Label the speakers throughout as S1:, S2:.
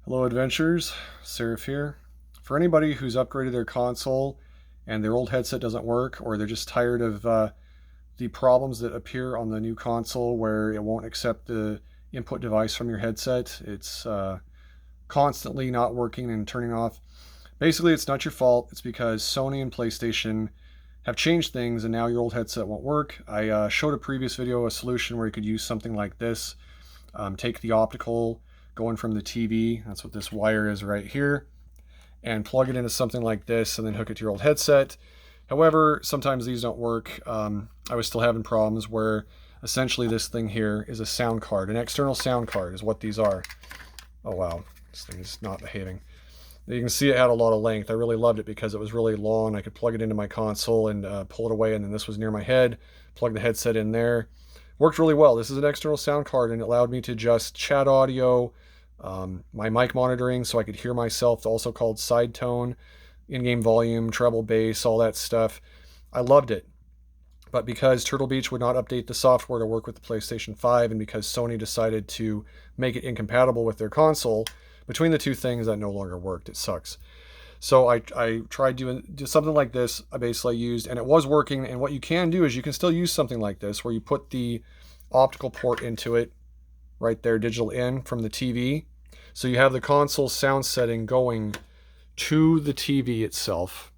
S1: Hello adventurers, Seraph here. For anybody who's upgraded their console and their old headset doesn't work, or they're just tired of the problems that appear on the new console where it won't accept the input device from your headset, it's constantly not working and turning off. Basically, it's not your fault. It's because Sony and PlayStation have changed things and now your old headset won't work. I showed a previous video a solution where you could use something like this. Take the optical going from the TV, that's what this wire is right here, and plug it into something like this and then hook it to your old headset. However, sometimes these don't work. I was still having problems where essentially this thing here is a sound card. An external sound card is what these are. Oh wow, this thing is not behaving. You can see it had a lot of length. I really loved it because it was really long. I could plug it into my console and pull it away, and then this was near my head. Plug the headset in there. Worked really well. This is an external sound card and it allowed me to just chat audio, my mic monitoring so I could hear myself, also called side tone, in-game volume, treble, bass, all that stuff. I loved it. But because Turtle Beach would not update the software to work with the PlayStation 5 and because Sony decided to make it incompatible with their console, between the two things that no longer worked. It sucks. So I tried doing something like this. I basically used, and it was working. And what you can do is you can still use something like this where you put the optical port into it right there, digital in from the TV. So you have the console sound setting going to the TV itself.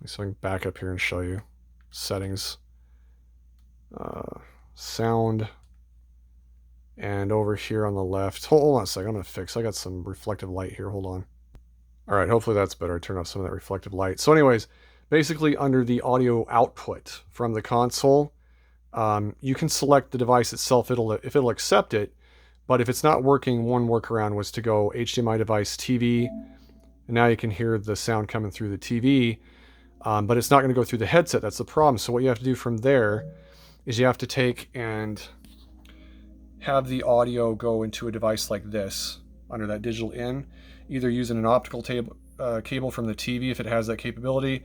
S1: So I can back up here and show you settings, sound, and over here on the left. Hold on a second. I'm going to fix. I got some reflective light here. Hold on. All right, hopefully that's better. Turn off some of that reflective light. So anyways, basically under the audio output from the console, you can select the device itself if it'll accept it. But if it's not working, one workaround was to go HDMI device TV. And now you can hear the sound coming through the TV, but it's not going to go through the headset. That's the problem. So what you have to do from there is you have to take and have the audio go into a device like this under that digital in, either using an optical cable from the TV if it has that capability,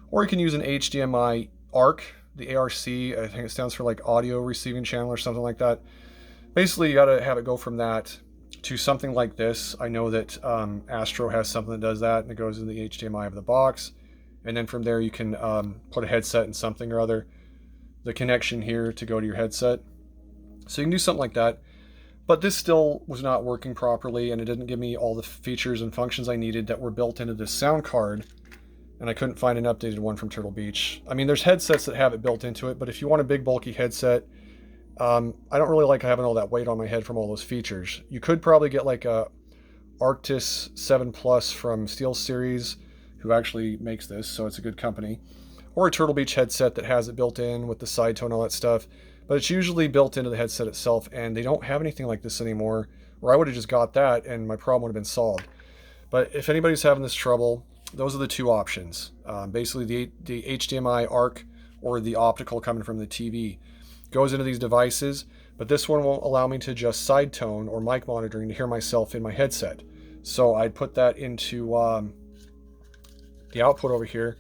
S1: or you can use an HDMI ARC, the ARC, I think it stands for like audio receiving channel or something like that. Basically, you got to have it go from that to something like this. I know that Astro has something that does that, and it goes in the HDMI of the box. And then from there, you can put a headset in something or other, the connection here to go to your headset. So you can do something like that. But this still was not working properly, and it didn't give me all the features and functions I needed that were built into this sound card. And I couldn't find an updated one from Turtle Beach. I mean, there's headsets that have it built into it, but if you want a big, bulky headset, I don't really like having all that weight on my head from all those features. You could probably get like a Arctis 7 Plus from Steelseries, who actually makes this, so it's a good company. Or a Turtle Beach headset that has it built in with the side tone and all that stuff. But it's usually built into the headset itself, and they don't have anything like this anymore, or I would have just got that and my problem would have been solved. But if anybody's having this trouble, those are the two options. Basically the HDMI ARC or the optical coming from the TV goes into these devices, but this one won't allow me to just side tone or mic monitoring to hear myself in my headset. So I'd put that into the output over here.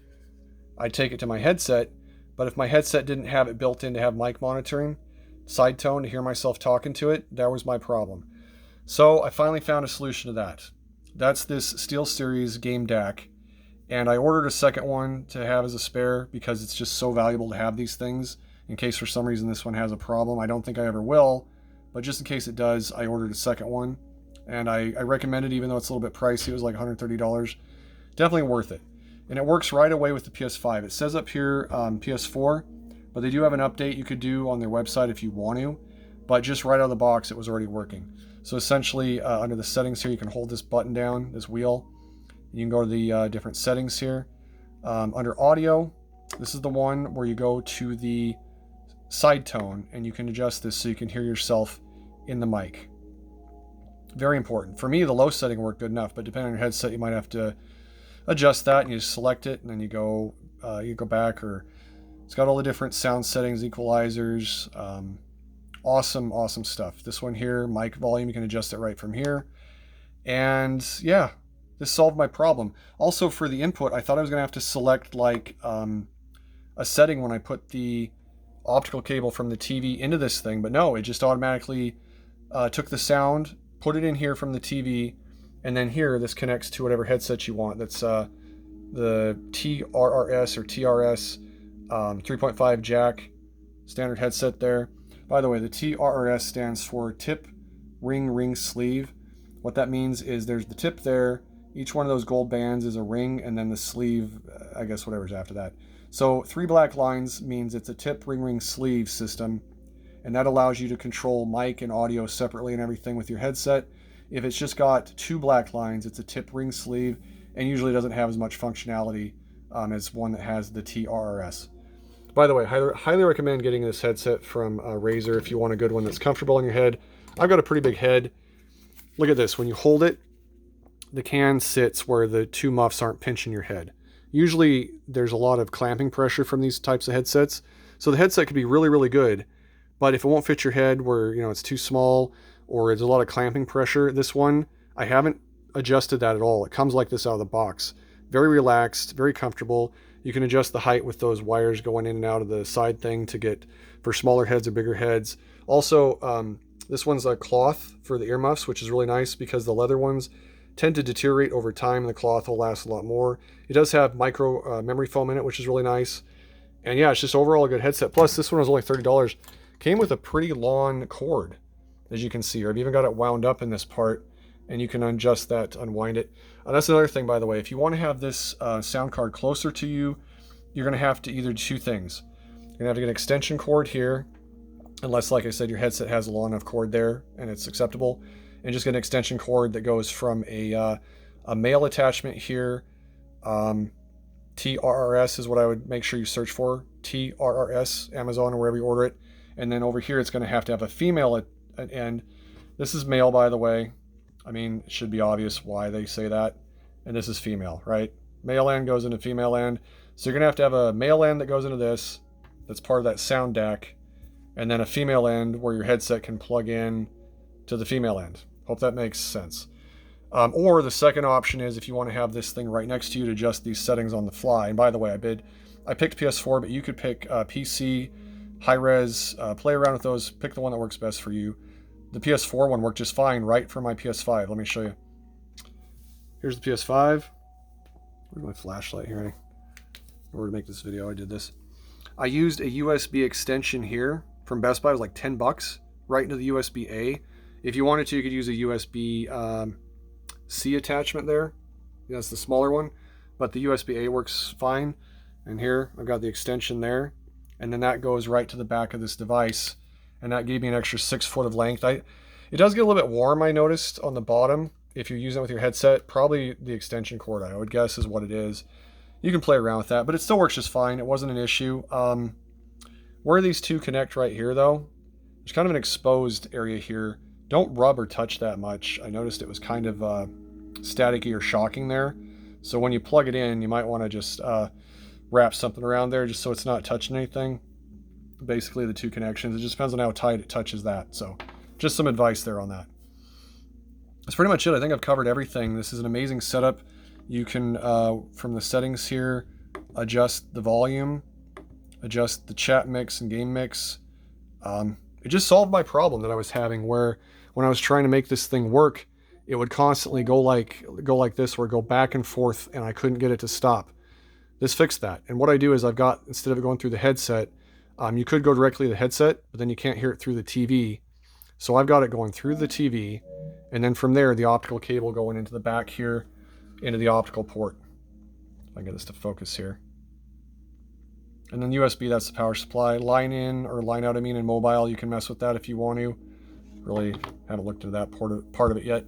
S1: I'd take it to my headset, but if my headset didn't have it built in to have mic monitoring, side tone to hear myself talking to it, that was my problem. So I finally found a solution to that. That's this Steelseries GameDac, and I ordered a second one to have as a spare because it's just so valuable to have these things in case for some reason this one has a problem. I don't think I ever will, but just in case it does, I ordered a second one, and I recommend it even though it's a little bit pricey. It was like $130. Definitely worth it. And it works right away with the PS5. It says up here PS4, but they do have an update you could do on their website if you want to. But just right out of the box, it was already working. So essentially, under the settings here, you can hold this button down, this wheel. You can go to the different settings here. Under audio, this is the one where you go to the side tone, and you can adjust this so you can hear yourself in the mic. Very important. For me, the low setting worked good enough, but depending on your headset, you might have to adjust that, and you just select it, and then you go back, or it's got all the different sound settings, equalizers, awesome stuff. This one here, mic volume, you can adjust it right from here. And yeah, this solved my problem. Also for the input, I thought I was gonna have to select like a setting when I put the optical cable from the TV into this thing, but no, it just automatically took the sound, put it in here from the TV, And then here, this connects to whatever headset you want. That's the TRRS or TRS 3.5 jack standard headset there. By the way, the TRRS stands for tip, ring, sleeve. What that means is there's the tip there. Each one of those gold bands is a ring, and then the sleeve, I guess whatever's after that. So 3 black lines means it's a tip, ring, sleeve system, and that allows you to control mic and audio separately and everything with your headset. If it's just got 2 black lines, it's a tip, ring, sleeve, and usually doesn't have as much functionality as one that has the TRRS. By the way, highly recommend getting this headset from Razer if you want a good one that's comfortable on your head. I've got a pretty big head. Look at this. When you hold it, the can sits where the 2 muffs aren't pinching your head. Usually there's a lot of clamping pressure from these types of headsets. So the headset could be really, really good, but if it won't fit your head where, you know, it's too small or there's a lot of clamping pressure, this one, I haven't adjusted that at all. It comes like this out of the box. Very relaxed, very comfortable. You can adjust the height with those wires going in and out of the side thing to get for smaller heads or bigger heads. Also, this one's a cloth for the earmuffs, which is really nice because the leather ones tend to deteriorate over time and the cloth will last a lot more. It does have micro memory foam in it, which is really nice. And yeah, it's just overall a good headset. Plus, this one was only $30. Came with a pretty long cord, as you can see. I've even got it wound up in this part, and you can adjust that to unwind it. That's another thing, by the way. If you want to have this sound card closer to you, you're going to have to either do 2 things. You're going to have to get an extension cord here, unless, like I said, your headset has a long enough cord there and it's acceptable. And just get an extension cord that goes from a male attachment here. TRRS is what I would make sure you search for. TRRS, Amazon or wherever you order it. And then over here, it's going to have a female end. This is male, by the way. I mean, it should be obvious why they say that. And this is female, right? Male end goes into female end. So you're going to have a male end that goes into this. That's part of that sound DAC. And then a female end where your headset can plug in to the female end. Hope that makes sense. Or the second option is if you want to have this thing right next to you to adjust these settings on the fly. And by the way, I picked PS4, but you could pick PC, high-res, play around with those, pick the one that works best for you. The PS4 one worked just fine right for my PS5. Let me show you. Here's the PS5. Where's my flashlight here? In order to make this video, I did this. I used a USB extension here from Best Buy. It was like $10 right into the USB-A. If you wanted to, you could use a USB-C attachment there. That's the smaller one, but the USB-A works fine. And here, I've got the extension there, and then that goes right to the back of this device, and that gave me an extra 6 foot of length. It does get a little bit warm, I noticed, on the bottom. If you're using it with your headset, probably the extension cord, I would guess, is what it is. You can play around with that, but it still works just fine. It wasn't an issue. Where these two connect right here, though, there's kind of an exposed area here. Don't rub or touch that much. I noticed it was kind of staticky or shocking there. So when you plug it in, you might want to just wrap something around there just so it's not touching anything. Basically, the two connections. It just depends on how tight it touches that. So just some advice there on that. That's pretty much it. I think I've covered everything. This is an amazing setup. You can, from the settings here, adjust the volume, adjust the chat mix and game mix. It just solved my problem that I was having where when I was trying to make this thing work, it would constantly go like this, or go back and forth, and I couldn't get it to stop. This fixed that. And what I do is I've got, instead of it going through the headset, you could go directly to the headset, but then you can't hear it through the TV. So I've got it going through the TV, and then from there, the optical cable going into the back here, into the optical port. If I can get this to focus here. And then USB, that's the power supply. Line in, or line out, I mean, in mobile, you can mess with that if you want to. Really haven't looked into that part of it yet.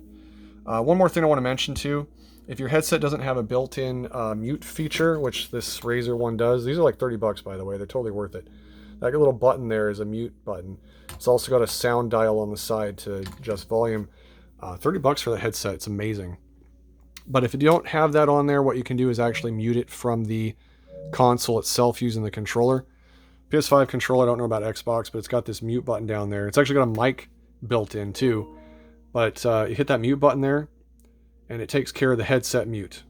S1: One more thing I want to mention too. If your headset doesn't have a built-in mute feature, which this Razer one does, these are like $30 by the way, they're totally worth it. That little button there is a mute button. It's also got a sound dial on the side to adjust volume. $30 for the headset, it's amazing. But if you don't have that on there, what you can do is actually mute it from the console itself using the controller. PS5 controller, I don't know about Xbox, but it's got this mute button down there. It's actually got a mic built in too. But you hit that mute button there, and it takes care of the headset mute.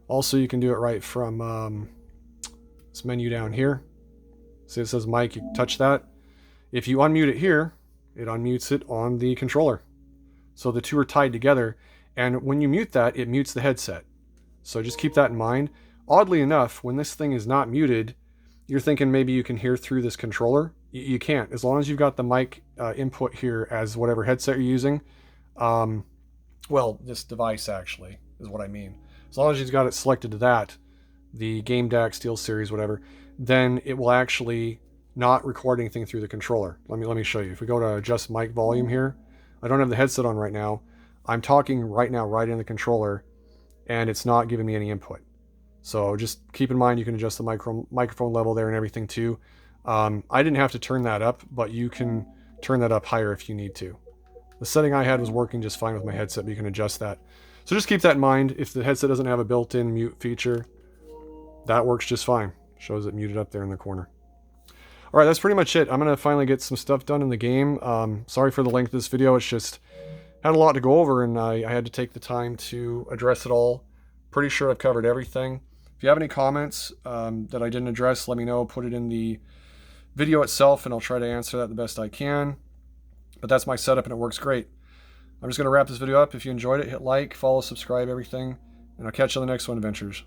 S1: Also, you can do it right from this menu down here. See, it says mic, you touch that. If you unmute it here, it unmutes it on the controller. So the two are tied together, And when you mute that, it mutes the headset. So just keep that in mind. Oddly enough, when this thing is not muted, you're thinking maybe you can hear through this controller. You can't. As long as you've got the mic input here as whatever headset you're using. Well, this device actually is what I mean. As long as you've got it selected to that, the GameDac, SteelSeries, whatever, then it will actually not record anything through the controller. Let me show you. If we go to adjust mic volume here, I don't have the headset on right now. I'm talking right now right in the controller, and it's not giving me any input. So just keep in mind you can adjust the microphone level there and everything too. I didn't have to turn that up, but you can turn that up higher if you need to. The setting I had was working just fine with my headset, but you can adjust that. So just keep that in mind. If the headset doesn't have a built-in mute feature, that works just fine. Shows it muted up there in the corner. All right, that's pretty much it. I'm going to finally get some stuff done in the game. Sorry for the length of this video. It's just had a lot to go over, and I had to take the time to address it all. Pretty sure I've covered everything. If you have any comments that I didn't address, let me know. Put it in the video itself, and I'll try to answer that the best I can. But that's my setup, and it works great. I'm just going to wrap this video up. If you enjoyed it, hit like, follow, subscribe, everything. And I'll catch you on the next one, Adventures.